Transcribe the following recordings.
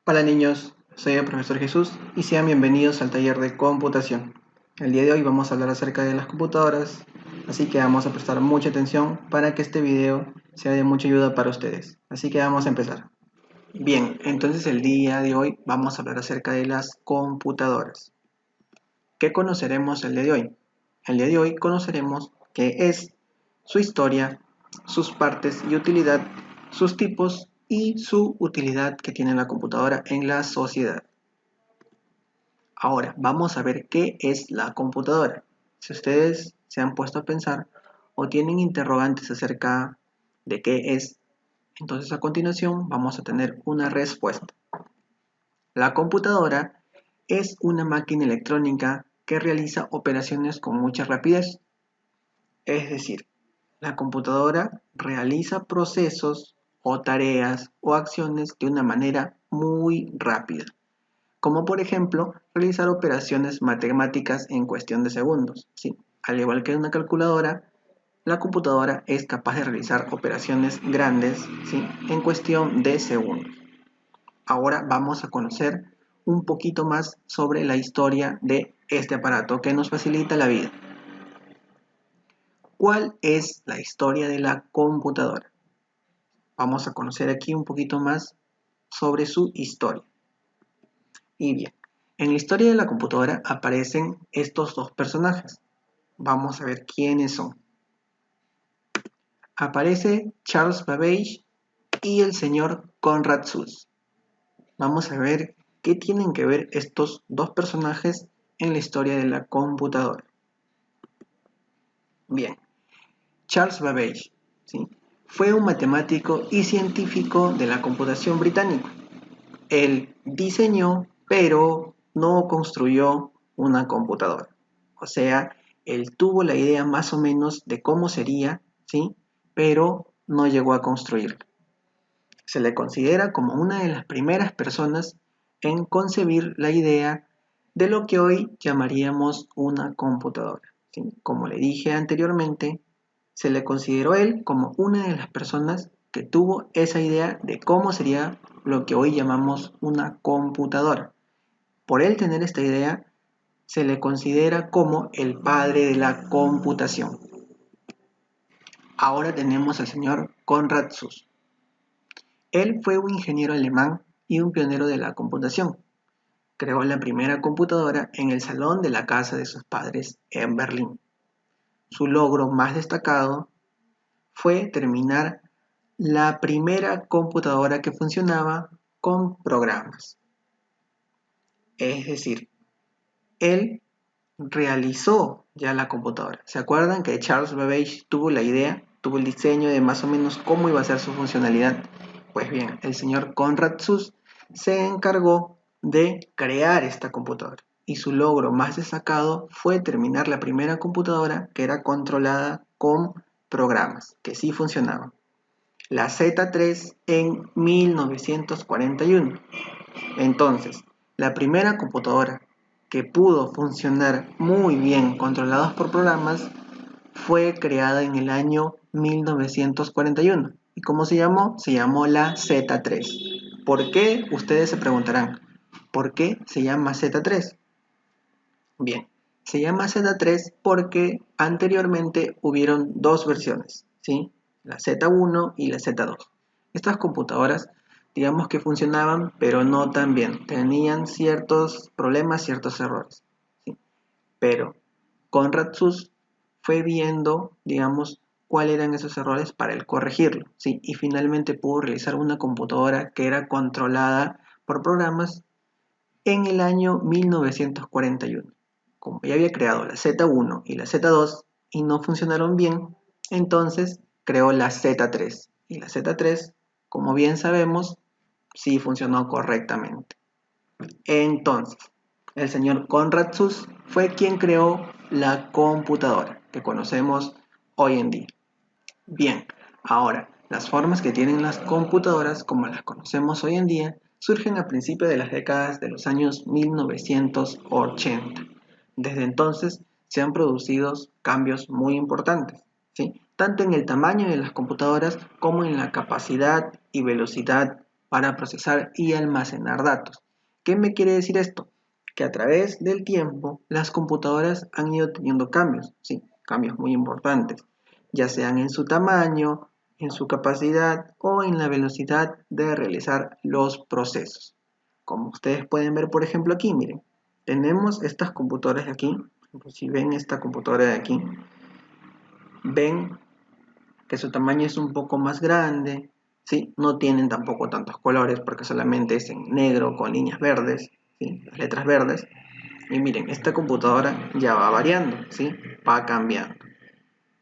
Hola niños, soy el profesor Jesús y sean bienvenidos al taller de computación. El día de hoy vamos a hablar acerca de las computadoras, así que vamos a prestar mucha atención para que este video sea de mucha ayuda para ustedes. Así que vamos a empezar. Bien, entonces el día de hoy vamos a hablar acerca de las computadoras. ¿Qué conoceremos el día de hoy? El día de hoy conoceremos qué es, su historia, sus partes y utilidad, sus tipos y su utilidad que tiene la computadora en la sociedad. Ahora, vamos a ver qué es la computadora. Si ustedes se han puesto a pensar o tienen interrogantes acerca de qué es, entonces a continuación vamos a tener una respuesta. La computadora es una máquina electrónica que realiza operaciones con mucha rapidez. Es decir, la computadora realiza procesos o tareas o acciones de una manera muy rápida, como por ejemplo realizar operaciones matemáticas en cuestión de segundos. ¿Sí? Al igual que una calculadora, la computadora es capaz de realizar operaciones grandes, ¿sí?, en cuestión de segundos. Ahora vamos a conocer un poquito más sobre la historia de este aparato que nos facilita la vida. ¿Cuál es la historia de la computadora? Vamos a conocer aquí un poquito más sobre su historia. Y bien, en la historia de la computadora aparecen estos dos personajes. Vamos a ver quiénes son. Aparece Charles Babbage y el señor Conrad Zuse. Vamos a ver qué tienen que ver estos dos personajes en la historia de la computadora. Bien, Charles Babbage, ¿sí?, fue un matemático y científico de la computación británico. Él diseñó, pero no construyó una computadora. O sea, él tuvo la idea más o menos de cómo sería, ¿sí?, pero no llegó a construirla. Se le considera como una de las primeras personas en concebir la idea de lo que hoy llamaríamos una computadora, ¿sí? Como le dije anteriormente, se le consideró él como una de las personas que tuvo esa idea de cómo sería lo que hoy llamamos una computadora. Por él tener esta idea, se le considera como el padre de la computación. Ahora tenemos al señor Konrad Zuse. Él fue un ingeniero alemán y un pionero de la computación. Creó la primera computadora en el salón de la casa de sus padres en Berlín. Su logro más destacado fue terminar la primera computadora que funcionaba con programas. Es decir, él realizó ya la computadora. ¿Se acuerdan que Charles Babbage tuvo la idea, tuvo el diseño de más o menos cómo iba a ser su funcionalidad? Pues bien, el señor Konrad Zuse se encargó de crear esta computadora y su logro más destacado fue terminar la primera computadora que era controlada con programas, que sí funcionaban. La Z3 en 1941. Entonces, la primera computadora que pudo funcionar muy bien controlados por programas fue creada en el año 1941. ¿Y cómo se llamó? Se llamó la Z3. ¿Por qué? Ustedes se preguntarán, ¿por qué se llama Z3? Bien, se llama Z3 porque anteriormente hubieron dos versiones, ¿sí? La Z1 y la Z2. Estas computadoras, digamos que funcionaban, pero no tan bien. Tenían ciertos problemas, ciertos errores, ¿sí? Pero Konrad Zuse fue viendo, digamos, cuáles eran esos errores para él corregirlo, ¿sí? Y finalmente pudo realizar una computadora que era controlada por programas en el año 1941. Como ya había creado la Z1 y la Z2 y no funcionaron bien, entonces creó la Z3. Y la Z3, como bien sabemos, sí funcionó correctamente. Entonces, el señor Konrad Zuse fue quien creó la computadora que conocemos hoy en día. Bien, ahora, las formas que tienen las computadoras como las conocemos hoy en día surgen a principios de las décadas de los años 1980. Desde entonces se han producido cambios muy importantes, ¿sí?, tanto en el tamaño de las computadoras como en la capacidad y velocidad para procesar y almacenar datos. ¿Qué me quiere decir esto? Que a través del tiempo las computadoras han ido teniendo cambios, sí, cambios muy importantes, ya sean en su tamaño, en su capacidad o en la velocidad de realizar los procesos. Como ustedes pueden ver, por ejemplo, aquí, miren, tenemos estas computadoras de aquí, si ven esta computadora de aquí, ven que su tamaño es un poco más grande, ¿sí? No tienen tampoco tantos colores porque solamente es en negro con líneas verdes, ¿sí? Las letras verdes. Y miren, esta computadora ya va variando, ¿sí? Va cambiando.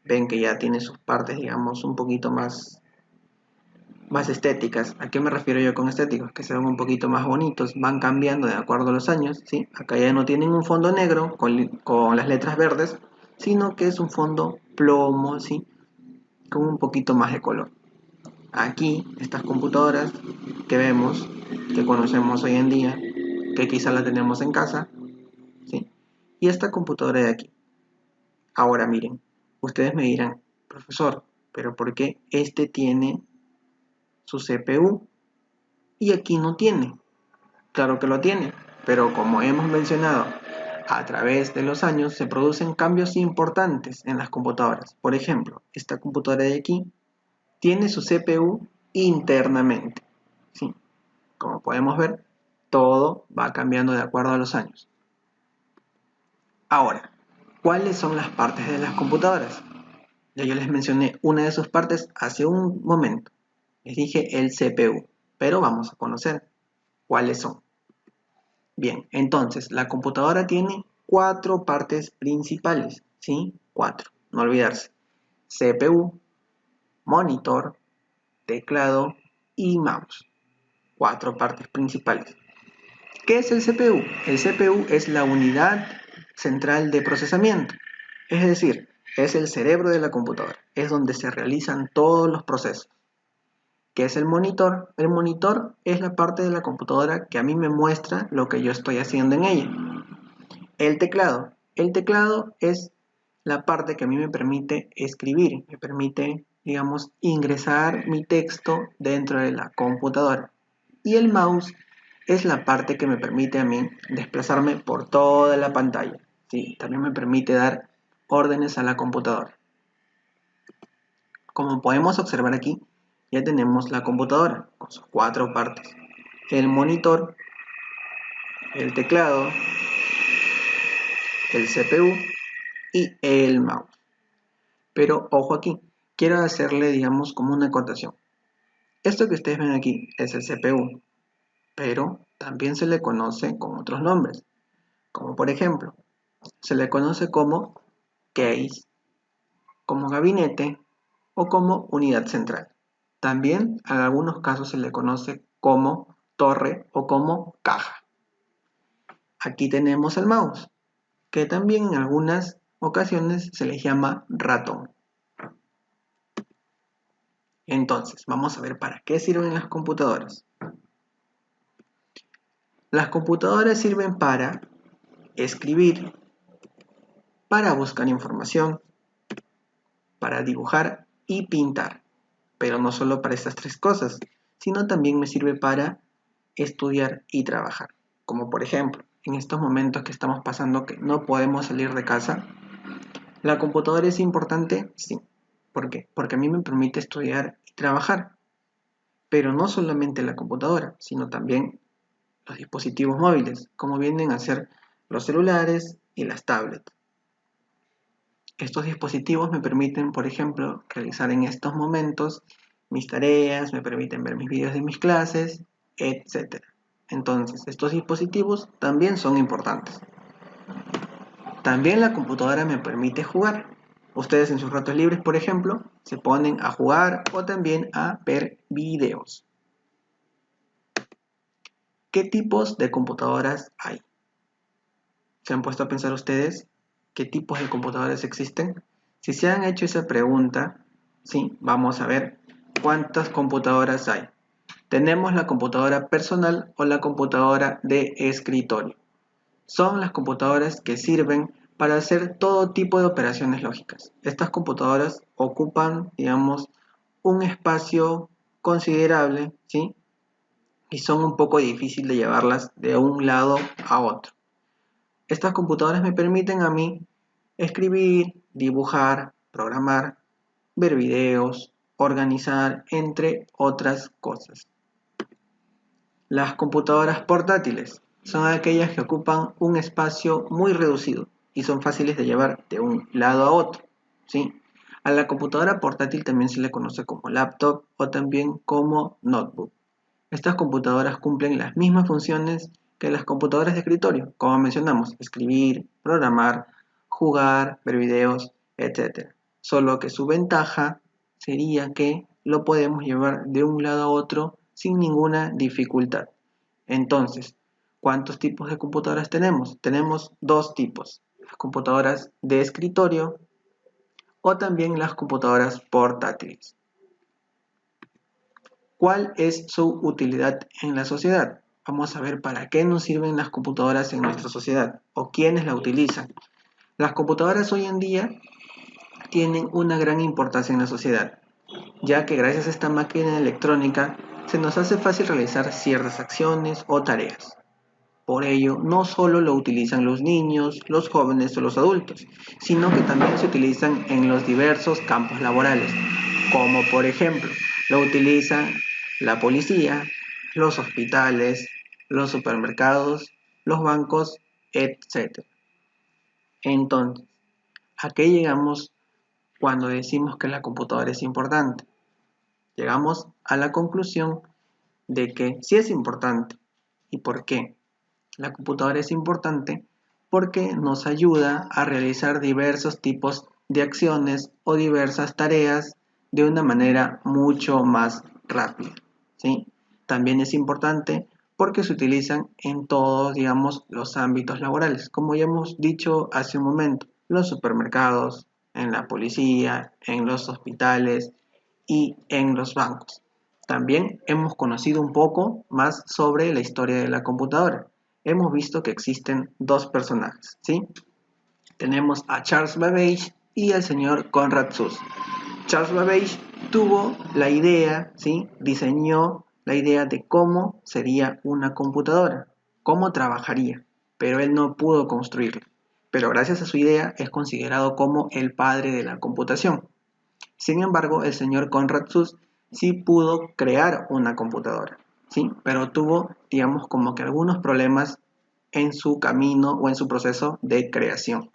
Ven que ya tiene sus partes, digamos, un poquito más estéticas. ¿A qué me refiero yo con estéticos? Que se ven un poquito más bonitos, van cambiando de acuerdo a los años, ¿sí? Acá ya no tienen un fondo negro con las letras verdes, sino que es un fondo plomo, ¿sí? Con un poquito más de color. Aquí, estas computadoras que vemos, que conocemos hoy en día, que quizá la tenemos en casa, ¿sí? Y esta computadora de aquí. Ahora miren, ustedes me dirán, profesor, pero ¿por qué este tiene su CPU y aquí no tiene? Claro que lo tiene, pero como hemos mencionado, a través de los años se producen cambios importantes en las computadoras. Por ejemplo, esta computadora de aquí tiene su CPU internamente, ¿sí? Como podemos ver, todo va cambiando de acuerdo a los años. Ahora, ¿cuáles son las partes de las computadoras? Ya yo les mencioné una de sus partes hace un momento. Les dije el CPU, pero vamos a conocer cuáles son. Bien, entonces la computadora tiene cuatro partes principales, ¿sí? Cuatro, no olvidarse. CPU, monitor, teclado y mouse. Cuatro partes principales. ¿Qué es el CPU? El CPU es la unidad central de procesamiento, es decir, es el cerebro de la computadora, es donde se realizan todos los procesos. ¿Qué es el monitor? El monitor es la parte de la computadora que a mí me muestra lo que yo estoy haciendo en ella. El teclado es la parte que a mí me permite escribir, me permite, digamos, ingresar mi texto dentro de la computadora. Y el mouse es la parte que me permite a mí desplazarme por toda la pantalla. ¿Sí? También me permite dar órdenes a la computadora. Como podemos observar aquí, ya tenemos la computadora con sus cuatro partes. El monitor, el teclado, el CPU y el mouse. Pero ojo aquí, quiero hacerle, digamos, como una acotación. Esto que ustedes ven aquí es el CPU, pero también se le conoce con otros nombres, como por ejemplo, se le conoce como case, como gabinete o como unidad central. También en algunos casos se le conoce como torre o como caja. Aquí tenemos el mouse, que también en algunas ocasiones se le llama ratón. Entonces, vamos a ver para qué sirven las computadoras. Las computadoras sirven para escribir, para buscar información, para dibujar y pintar. Pero no solo para estas tres cosas, sino también me sirve para estudiar y trabajar. Como por ejemplo, en estos momentos que estamos pasando que no podemos salir de casa, ¿la computadora es importante? Sí. ¿Por qué? Porque a mí me permite estudiar y trabajar. Pero no solamente la computadora, sino también los dispositivos móviles, como vienen a ser los celulares y las tablets. Estos dispositivos me permiten, por ejemplo, realizar en estos momentos mis tareas, me permiten ver mis videos de mis clases, etc. Entonces, estos dispositivos también son importantes. También la computadora me permite jugar. Ustedes en sus ratos libres, por ejemplo, se ponen a jugar o también a ver videos. ¿Qué tipos de computadoras hay? ¿Se han puesto a pensar ustedes qué tipos de computadoras existen? Si se han hecho esa pregunta, sí, vamos a ver cuántas computadoras hay. Tenemos la computadora personal o la computadora de escritorio. Son las computadoras que sirven para hacer todo tipo de operaciones lógicas. Estas computadoras ocupan, digamos, un espacio considerable, ¿sí? y son un poco difíciles de llevarlas de un lado a otro. Estas computadoras me permiten a mí escribir, dibujar, programar, ver videos, organizar, entre otras cosas. Las computadoras portátiles son aquellas que ocupan un espacio muy reducido y son fáciles de llevar de un lado a otro, ¿sí? A la computadora portátil también se le conoce como laptop o también como notebook. Estas computadoras cumplen las mismas funciones que las computadoras de escritorio, como mencionamos, escribir, programar, jugar, ver videos, etc. Solo que su ventaja sería que lo podemos llevar de un lado a otro sin ninguna dificultad. Entonces, ¿cuántos tipos de computadoras tenemos? Tenemos dos tipos, las computadoras de escritorio o también las computadoras portátiles. ¿Cuál es su utilidad en la sociedad? Vamos a ver para qué nos sirven las computadoras en nuestra sociedad o quiénes la utilizan. Las computadoras hoy en día tienen una gran importancia en la sociedad, ya que gracias a esta máquina electrónica se nos hace fácil realizar ciertas acciones o tareas. Por ello, no solo lo utilizan los niños, los jóvenes o los adultos, sino que también se utilizan en los diversos campos laborales, como por ejemplo, lo utilizan la policía, los hospitales, los supermercados, los bancos, etc. Entonces, ¿a qué llegamos cuando decimos que la computadora es importante? Llegamos a la conclusión de que sí es importante. ¿Y por qué? La computadora es importante porque nos ayuda a realizar diversos tipos de acciones o diversas tareas de una manera mucho más rápida, ¿sí? También es importante porque se utilizan en todos, digamos, los ámbitos laborales, como ya hemos dicho hace un momento, los supermercados, en la policía, en los hospitales y en los bancos. También hemos conocido un poco más sobre la historia de la computadora. Hemos visto que existen dos personajes, ¿sí? Tenemos a Charles Babbage y al señor Conrad Suss. Charles Babbage tuvo la idea, ¿sí? Diseñó la idea de cómo sería una computadora, cómo trabajaría, pero él no pudo construirla. Pero gracias a su idea es considerado como el padre de la computación. Sin embargo, el señor Conrad Suss sí pudo crear una computadora, ¿sí? Pero tuvo, digamos, como que algunos problemas en su camino o en su proceso de creación.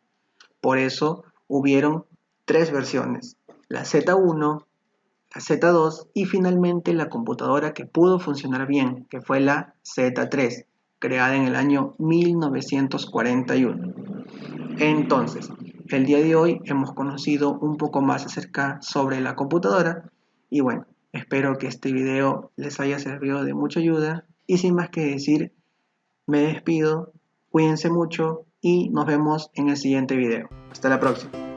Por eso hubieron tres versiones, la Z1, la Z2 y finalmente la computadora que pudo funcionar bien, que fue la Z3, creada en el año 1941. Entonces, el día de hoy hemos conocido un poco más acerca sobre la computadora y bueno, espero que este video les haya servido de mucha ayuda y sin más que decir, me despido, cuídense mucho y nos vemos en el siguiente video. Hasta la próxima.